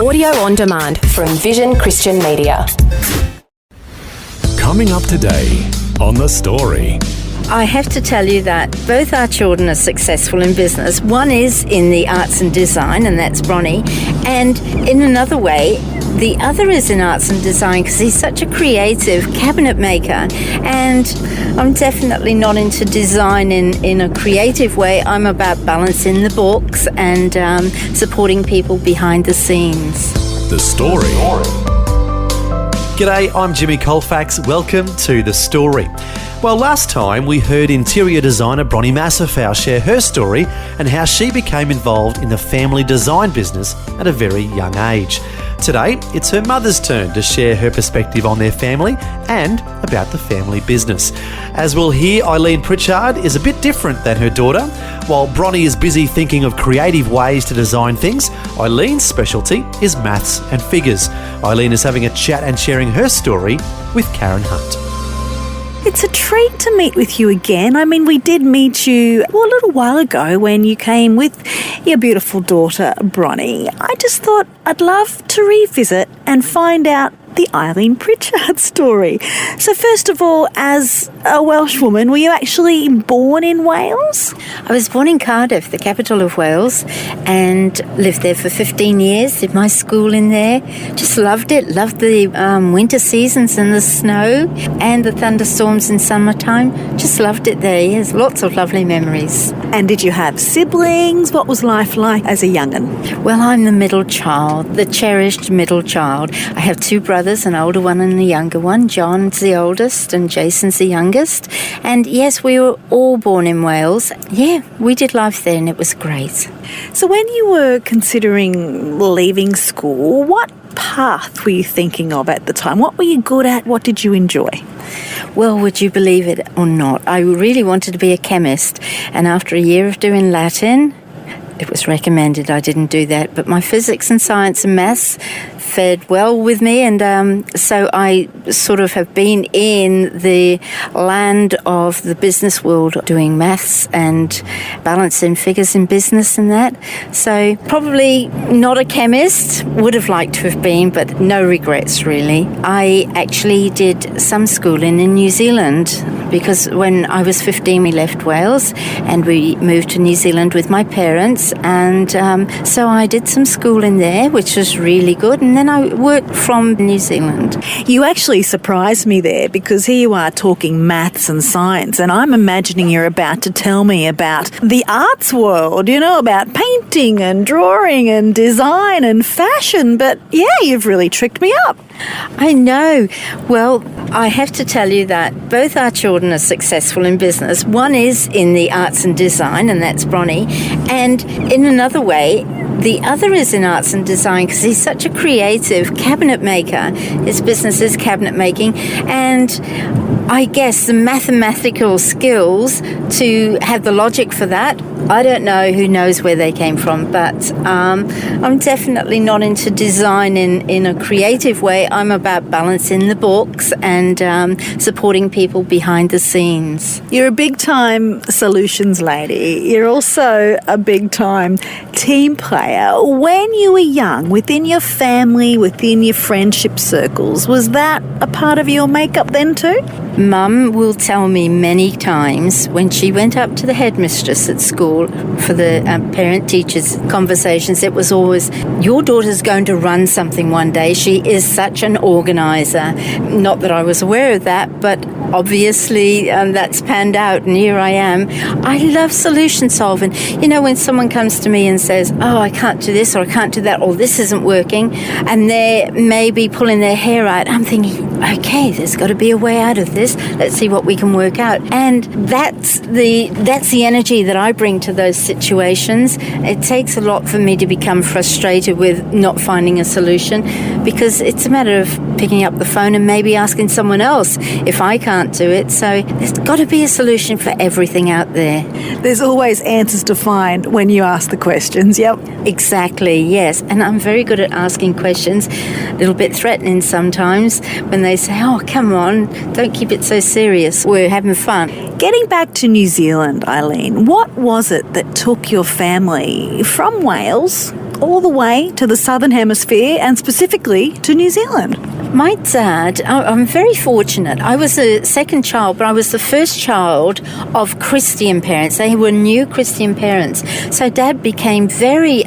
Audio on demand from Vision Christian Media. Coming up today on The Story. I have to tell you that both our children are successful in business. One is in the arts and design, and that's Bronnie. And in another way, the other is in arts and design because he's such a creative cabinet maker. And I'm definitely not into design in a creative way. I'm about balancing the books and supporting people behind the scenes. The Story. G'day, I'm Jimmy Colfax. Welcome to The Story. Well, last time we heard interior designer Bronnie Masefau share her story and how she became involved in the family design business at a very young age. Today, it's her mother's turn to share her perspective on their family and about the family business. As we'll hear, Eileen Pritchard is a bit different than her daughter. While Bronnie is busy thinking of creative ways to design things, Eileen's specialty is maths and figures. Eileen is having a chat and sharing her story with Karen Hunt. It's a treat to meet with you again. I mean, we did meet you a little while ago when you came with your beautiful daughter, Bronnie. I just thought I'd love to revisit and find out the Eileen Pritchard story. So first of all, as a Welsh woman, were you actually born in Wales? I was born in Cardiff, the capital of Wales, and lived there for 15 years, did my school in there. Just loved it, loved the winter seasons and the snow and the thunderstorms in summertime. Just loved it there, yes, lots of lovely memories. And did you have siblings? What was life like as a young'un? Well, I'm the middle child, the cherished middle child. I have two brothers, an older one and a younger one. John's the oldest and Jason's the youngest. And yes, we were all born in Wales. Yeah, we did life there and it was great. So when you were considering leaving school, what path were you thinking of at the time? What were you good at? What did you enjoy? Well, would you believe it or not, I really wanted to be a chemist. And after a year of doing Latin, it was recommended I didn't do that, but my physics and science and maths fared well with me, and so I sort of have been in the land of the business world doing maths and balancing figures in business and that. So probably not a chemist, would have liked to have been, but no regrets really. I actually did some schooling in New Zealand because when I was 15 we left Wales and we moved to New Zealand with my parents, and so I did some schooling there, which was really good, and then I worked from New Zealand. You actually surprised me there because here you are talking maths and science, and I'm imagining you're about to tell me about the arts world, you know, about painting and drawing and design and fashion, but yeah, you've really tricked me up. I know. Well, I have to tell you that both our children are successful in business. One is in the arts and design, and that's Bronnie. And in another way, the other is in arts and design because he's such a creative cabinet maker. His business is cabinet making. And I guess the mathematical skills to have the logic for that, I don't know, who knows where they came from, but I'm definitely not into design in a creative way. I'm about balancing the books and supporting people behind the scenes. You're a big-time solutions lady. You're also a big-time team player. When you were young, within your family, within your friendship circles, was that a part of your makeup then too? Mum will tell me many times when she went up to the headmistress at school for the parent-teachers conversations, it was always, your daughter's going to run something one day. She is such an organiser. Not that I was aware of that, but obviously that's panned out, and here I am. I love solution solving. You know, when someone comes to me and says, oh, I can't do this or I can't do that or this isn't working, and they're maybe pulling their hair out, I'm thinking, okay, there's got to be a way out of this. Let's see what we can work out. And that's the energy that I bring to those situations. It takes a lot for me to become frustrated with not finding a solution, because it's a matter of picking up the phone and maybe asking someone else if I can't do it. So there's got to be a solution for everything out there. There's always answers to find when you ask the questions, yep. Exactly, yes. And I'm very good at asking questions, a little bit threatening sometimes when they say, oh, come on, don't keep it so serious. We're having fun. Getting back to New Zealand, Eileen, what was it that took your family from Wales all the way to the Southern Hemisphere and specifically to New Zealand. My dad, I'm very fortunate. I was the second child, but I was the first child of Christian parents. They were new Christian parents. So Dad became very,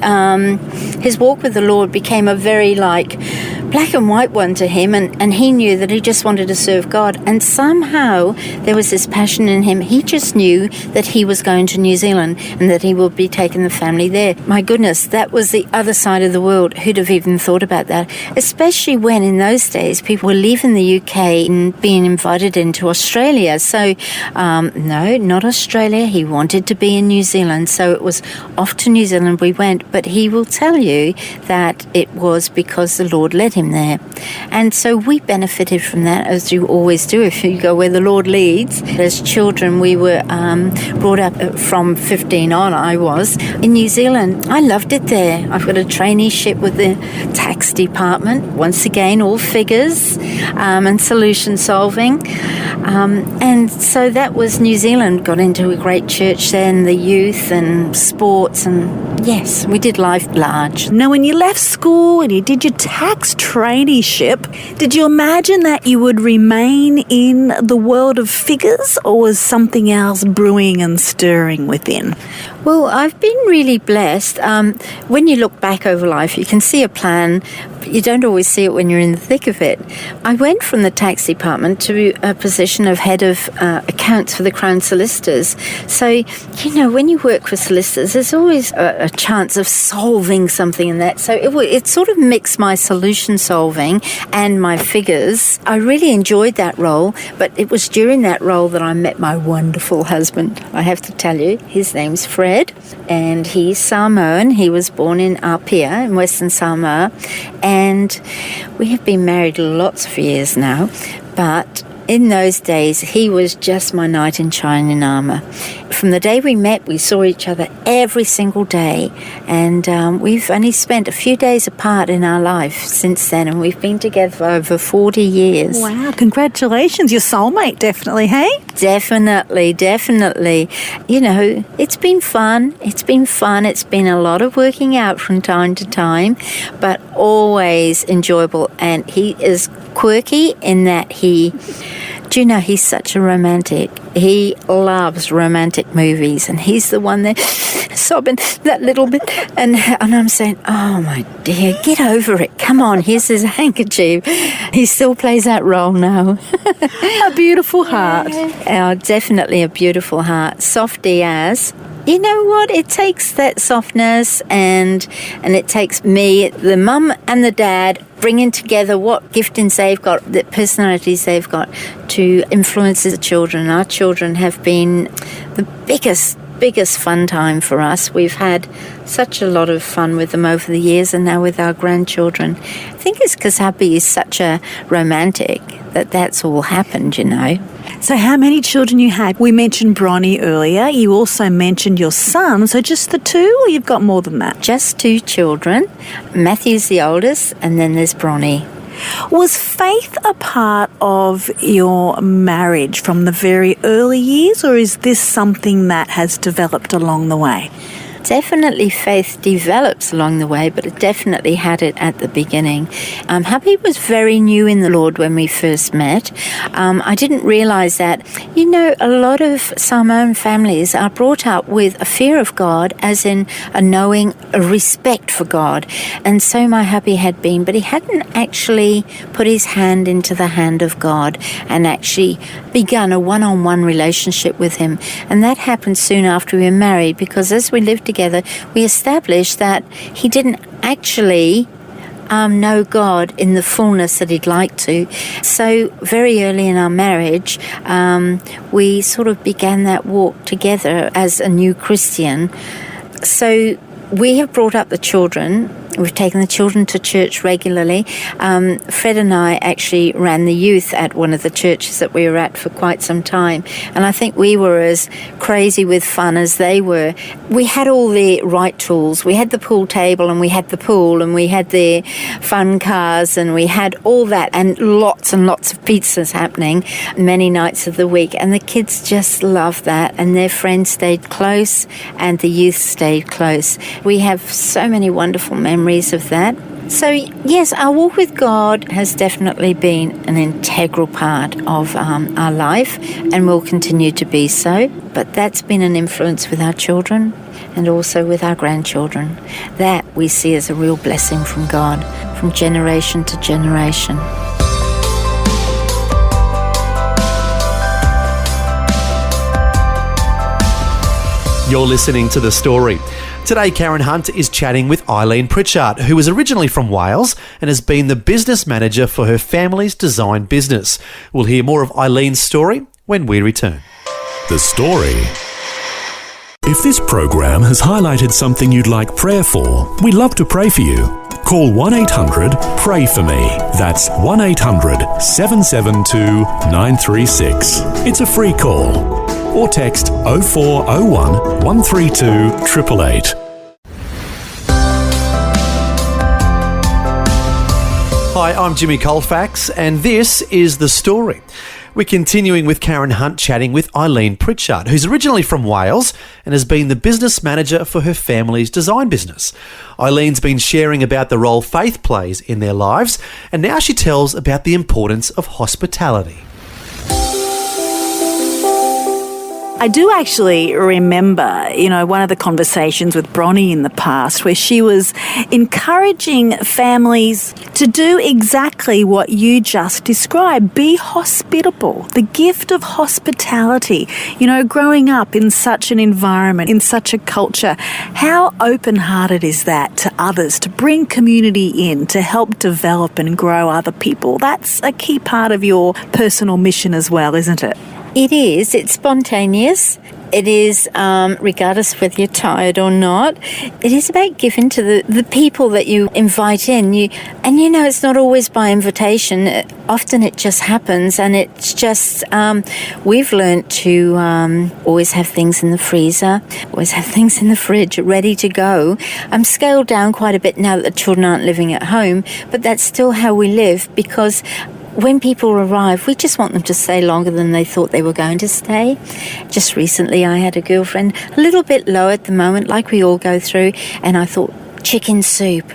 his walk with the Lord became a very black and white one to him, and he knew that he just wanted to serve God. And somehow there was this passion in him. He just knew that he was going to New Zealand and that he would be taking the family there. My goodness, that was the other side of the world. Who'd have even thought about that? Especially when in those days people were leaving the UK and being invited into Australia. So no, not Australia. He wanted to be in New Zealand. So it was off to New Zealand we went. But he will tell you that it was because the Lord led him there. And so we benefited from that, as you always do if you go where the Lord leads. As children, we were brought up from 15 on, I was, in New Zealand. I loved it there. I've got a traineeship with the tax department. Once again, all figures and solution solving. And so that was New Zealand. Got into a great church then, the youth and sports, and yes, we did life large. Now, when you left school and you did your tax traineeship, did you imagine that you would remain in the world of figures, or was something else brewing and stirring within? Well, I've been really blessed. When you look back over life, you can see a plan, but you don't always see it when you're in the thick of it. I went from the tax department to a position of head of accounts for the Crown Solicitors. So, you know, when you work for solicitors, there's always a chance of solving something in that. So it sort of mixed my solution solving and my figures. I really enjoyed that role, but it was during that role that I met my wonderful husband. I have to tell you, his name's Fred. And he's Samoan. He was born in Apia in Western Samoa, and we have been married lots of years now, but in those days, he was just my knight in shining armour. From the day we met, we saw each other every single day, and we've only spent a few days apart in our life since then, and we've been together for over 40 years. Wow, congratulations. Your soulmate, definitely, hey? Definitely. You know, it's been fun. It's been a lot of working out from time to time, but always enjoyable. And he is quirky in that do you know, he's such a romantic. He loves romantic movies, and he's the one there sobbing that little bit. And I'm saying, oh, my dear, get over it. Come on, here's his handkerchief. He still plays that role now. A beautiful heart. Oh, definitely a beautiful heart. Softy as. You know what? It takes that softness and it takes me, the mum and the dad, bringing together what giftings they've got, the personalities they've got to influence the children. Our children have been the biggest fun time for us. We've had such a lot of fun with them over the years, and now with our grandchildren. I think it's because hubby is such a romantic that's all happened, you know. So how many children you had? We mentioned Bronnie earlier. You also mentioned your son. So just the two, or you've got more than that? Just two children. Matthew's the oldest, and then there's Bronnie. Was faith a part of your marriage from the very early years, or is this something that has developed along the way? Definitely faith develops along the way, but it definitely had it at the beginning. Hubby was very new in the Lord when we first met. I didn't realise that. You know, a lot of Samoan families are brought up with a fear of God, as in a knowing, a respect for God. And so my hubby had been, but he hadn't actually put his hand into the hand of God and actually begun a one-on-one relationship with him. And that happened soon after we were married, because as we lived together, we established that he didn't actually know God in the fullness that he'd like to. So very early in our marriage, we sort of began that walk together as a new Christian. So we have brought up the children We've taken the children to church regularly. Fred and I actually ran the youth at one of the churches that we were at for quite some time. And I think we were as crazy with fun as they were. We had all the right tools. We had the pool table and we had the pool and we had the fun cars and we had all that and lots of pizzas happening many nights of the week. And the kids just loved that, and their friends stayed close and the youth stayed close. We have so many wonderful memories of that. So yes, our walk with God has definitely been an integral part of our life and will continue to be so. But that's been an influence with our children and also with our grandchildren. That we see as a real blessing from God, from generation to generation. You're listening to The Story. Today, Karen Hunt is chatting with Eileen Pritchard, who is originally from Wales and has been the business manager for her family's design business. We'll hear more of Eileen's story when we return. The Story. If this program has highlighted something you'd like prayer for, we'd love to pray for you. Call 1-800-PRAY-FOR-ME. That's 1-800-772-936. It's a free call. Or text 0401 132 888. Hi, I'm Jimmy Colfax, and this is The Story. We're continuing with Karen Hunt chatting with Eileen Pritchard, who's originally from Wales and has been the business manager for her family's design business. Eileen's been sharing about the role faith plays in their lives, and now she tells about the importance of hospitality. I do actually remember, one of the conversations with Bronnie in the past where she was encouraging families to do exactly what you just described. Be hospitable. The gift of hospitality. Growing up in such an environment, in such a culture, how open-hearted is that to others, to bring community in, to help develop and grow other people? That's a key part of your personal mission as well, isn't it? It is. It's spontaneous. It is, regardless whether you're tired or not, it is about giving to the people that you invite in. It's not always by invitation. Often it just happens, and it's just, we've learnt to always have things in the freezer, always have things in the fridge ready to go. I'm scaled down quite a bit now that the children aren't living at home, but that's still how we live, because when people arrive, we just want them to stay longer than they thought they were going to stay. Just recently, I had a girlfriend a little bit low at the moment, like we all go through, and I thought, chicken soup.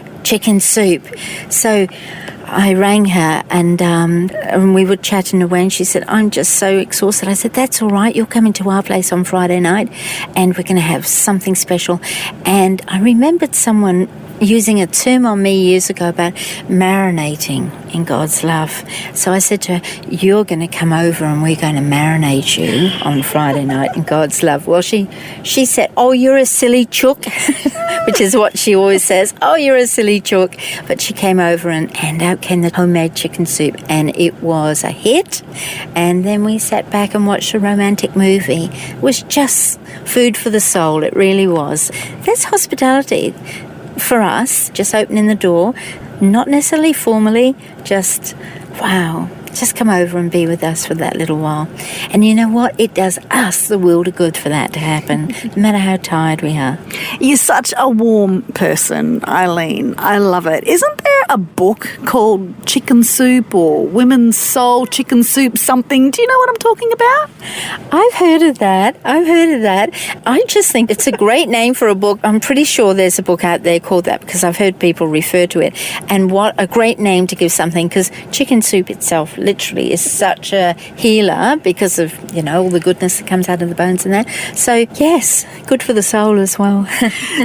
So I rang her and we were chatting away, and she said, I'm just so exhausted. I said, that's all right. You'll come into our place on Friday night and we're going to have something special. And I remembered someone using a term on me years ago about marinating in God's love. So I said to her, you're going to come over and we're going to marinate you on Friday night in God's love. Well, she said, oh, you're a silly chook, which is what she always says. Oh, you're a silly chook. But she came over and out came the homemade chicken soup, and it was a hit. And then we sat back and watched a romantic movie. It was just food for the soul. It really was. That's hospitality. For us, just opening the door, not necessarily formally, just, wow, just come over and be with us for that little while. And you know what? It does us the world of good for that to happen, no matter how tired we are. You're such a warm person, Eileen. I love it. Isn't there a book called Chicken Soup or Women's Soul Chicken Soup something? Do you know what I'm talking about? I've heard of that. I just think it's a great name for a book. I'm pretty sure there's a book out there called that, because I've heard people refer to it. And what a great name to give something, because chicken soup itself literally is such a healer because of, all the goodness that comes out of the bones and that. So, yes, good for the soul as well.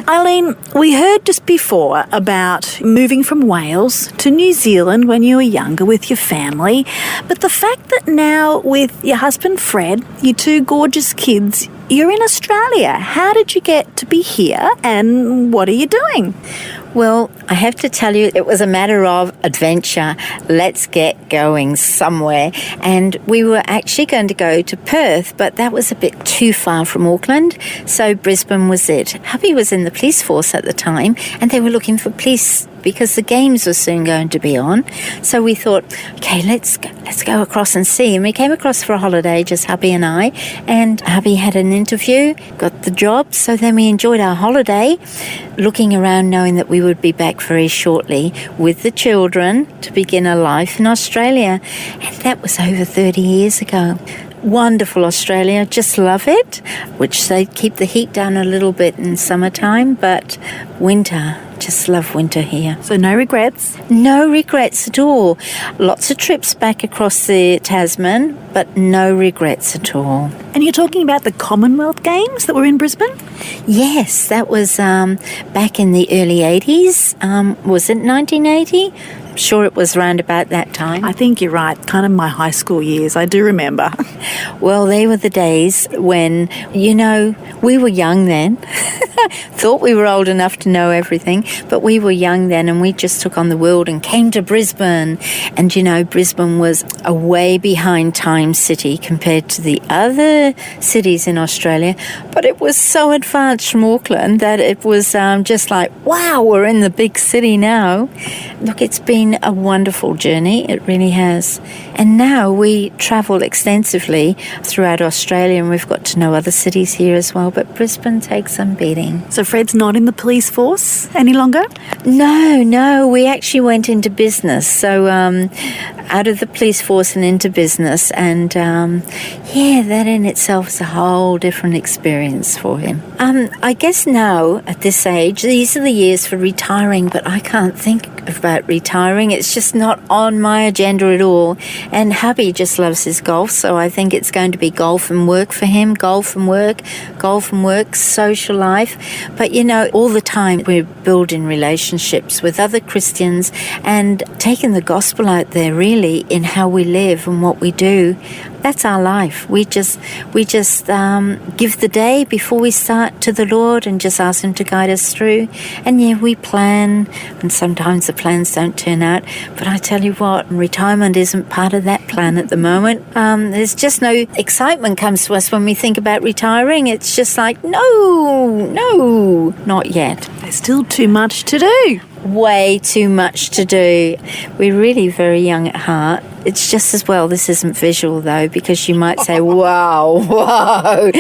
Eileen, we heard just before about moving from Wales to New Zealand when you were younger with your family. But the fact that now with your husband Fred, your two gorgeous kids, you're in Australia. How did you get to be here and what are you doing? Well, I have to tell you, it was a matter of adventure. Let's get going somewhere. And we were actually going to go to Perth, but that was a bit too far from Auckland, so Brisbane was it. Hubby was in the police force at the time, and they were looking for police because the games were soon going to be on. So we thought, okay, let's go across and see. And we came across for a holiday, just hubby and I. And hubby had an interview, got the job. So then we enjoyed our holiday, looking around knowing that we would be back very shortly with the children to begin a life in Australia. And that was over 30 years ago. Wonderful Australia, just love it, which they keep the heat down a little bit in summertime, but winter, just love winter here. So no regrets? No regrets at all. Lots of trips back across the Tasman, but no regrets at all. And you're talking about the Commonwealth Games that were in Brisbane? Yes, that was back in the early 80s. Was it 1980? Sure, it was around about that time. I think you're right. Kind of my high school years. I do remember. Well, they were the days when, we were young then. Thought we were old enough to know everything, but we were young then, and we just took on the world and came to Brisbane. And, Brisbane was a way behind time city compared to the other cities in Australia, but it was so advanced from Auckland that it was just like, wow, we're in the big city now. Look, it's been a wonderful journey. It really has. And now we travel extensively throughout Australia, and we've got to know other cities here as well, but Brisbane takes some beating. So Fred's not in the police force any longer? No, we actually went into business. So out of the police force and into business, and that in itself is a whole different experience for him. I guess now at this age, these are the years for retiring, but I can't think about retiring. It's just not on my agenda at all. And hubby just loves his golf, so I think it's going to be golf and work for him. Golf and work, social life. But all the time we're building relationships with other Christians and taking the gospel out there really in how we live and what we do. That's our life. We just give the day before we start to the Lord and just ask Him to guide us through. And we plan, and sometimes the plans don't turn out. But I tell you what, retirement isn't part of that plan at the moment. There's just no excitement comes to us when we think about retiring. It's just like, no, not yet. There's still too much to do. Way too much to do. We're really very young at heart. It's just as well this isn't visual, though, because you might say, whoa.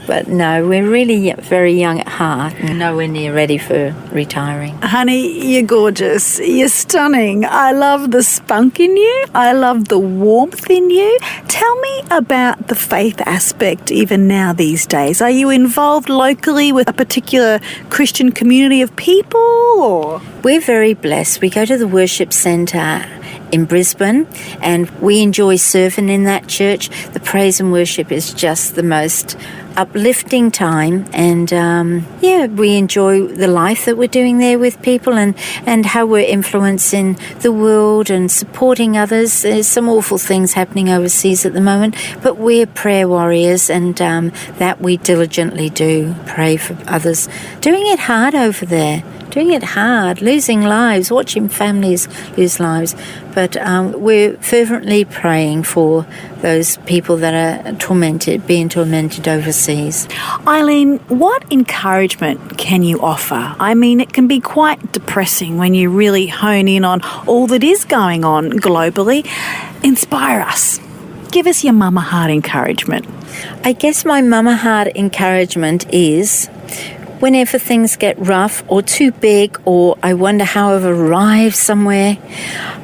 But no, we're really very young at heart and nowhere near ready for retiring. Honey, you're gorgeous. You're stunning. I love the spunk in you. I love the warmth in you. Tell me about the faith aspect even now these days. Are you involved locally with a particular Christian community of people? Or? We're very blessed. We go to the worship centre in Brisbane, and we enjoy serving in that church. The praise and worship is just the most uplifting time, and we enjoy the life that we're doing there with people and how we're influencing the world and supporting others. There's some awful things happening overseas at the moment, but we're prayer warriors, and that we diligently do, pray for others. Doing it hard over there. Doing it hard, losing lives, watching families lose lives. But we're fervently praying for those people that are being tormented overseas. Eileen, what encouragement can you offer? I mean, it can be quite depressing when you really hone in on all that is going on globally. Inspire us. Give us your mama heart encouragement. I guess my mama heart encouragement is, whenever things get rough or too big, or I wonder how I've arrived somewhere,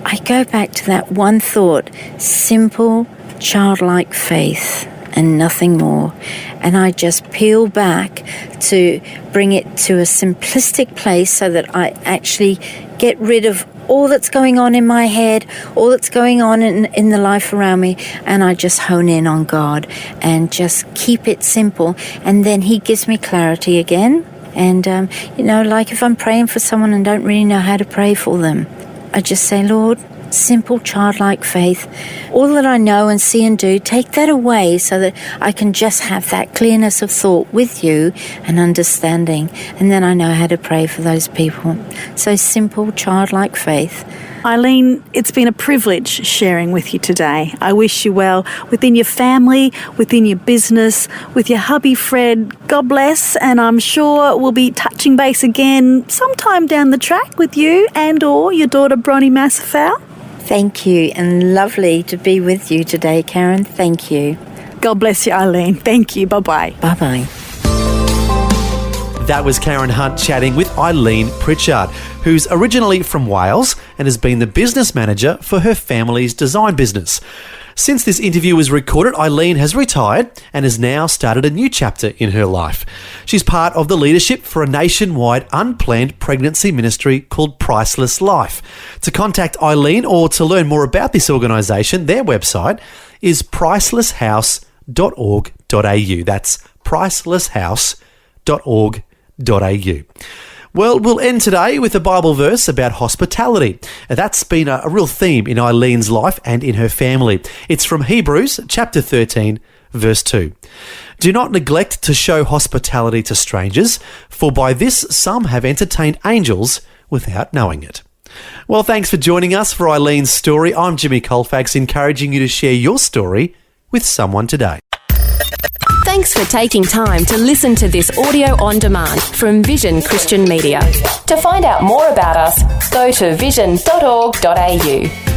I go back to that one thought: simple, childlike faith and nothing more. And I just peel back to bring it to a simplistic place so that I actually get rid of all that's going on in my head, all that's going on in the life around me, and I just hone in on God and just keep it simple. And then He gives me clarity again. And, like if I'm praying for someone and don't really know how to pray for them, I just say, Lord, simple childlike faith. All that I know and see and do, take that away so that I can just have that clearness of thought with you and understanding. And then I know how to pray for those people. So simple childlike faith. Eileen, it's been a privilege sharing with you today. I wish you well within your family, within your business, with your hubby Fred. God bless, and I'm sure we'll be touching base again sometime down the track with you and or your daughter Bronnie Masefau. Thank you, and lovely to be with you today, Karen. Thank you. God bless you, Eileen. Thank you. Bye-bye. Bye-bye. That was Karen Hunt chatting with Eileen Pritchard, who's originally from Wales and has been the business manager for her family's design business. Since this interview was recorded, Eileen has retired and has now started a new chapter in her life. She's part of the leadership for a nationwide unplanned pregnancy ministry called Priceless Life. To contact Eileen or to learn more about this organisation, their website is pricelesshouse.org.au. That's pricelesshouse.org.au. Well, we'll end today with a Bible verse about hospitality. That's been a real theme in Eileen's life and in her family. It's from Hebrews chapter 13, verse 2. Do not neglect to show hospitality to strangers, for by this some have entertained angels without knowing it. Well, thanks for joining us for Eileen's story. I'm Jimmy Colfax, encouraging you to share your story with someone today. Thanks for taking time to listen to this audio on demand from Vision Christian Media. To find out more about us, go to vision.org.au.